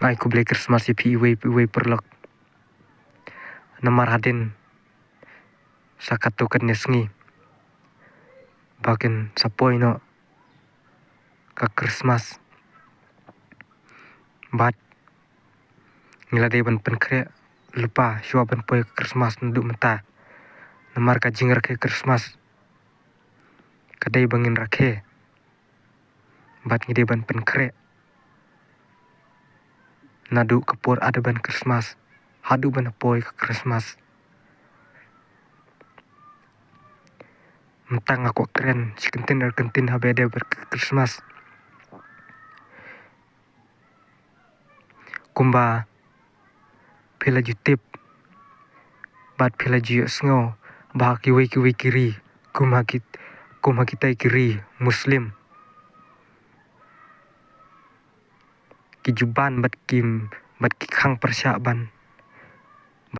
Ngai ku beli Christmas pi iwe perlok. Namar haden sakatu kat nesngi. Bagen sapoi no ka Christmas. Bat ngilade ban penkre lupa shua ban poi Christmas ndu menta. Namar ka jingar ke Christmas. Kadai bangin rakhe. Bat ngide ban penkre. Nadu kapur ada ban Christmas. Hadu ban poi ke Christmas. Mentang aku keren si kentin habede ber Christmas. Kumba pela jutip. Bat pela jiyo sngo. Bah kiwi kiri. Kuma kita kiri Muslim. Kijuban bat ki khang persyaban.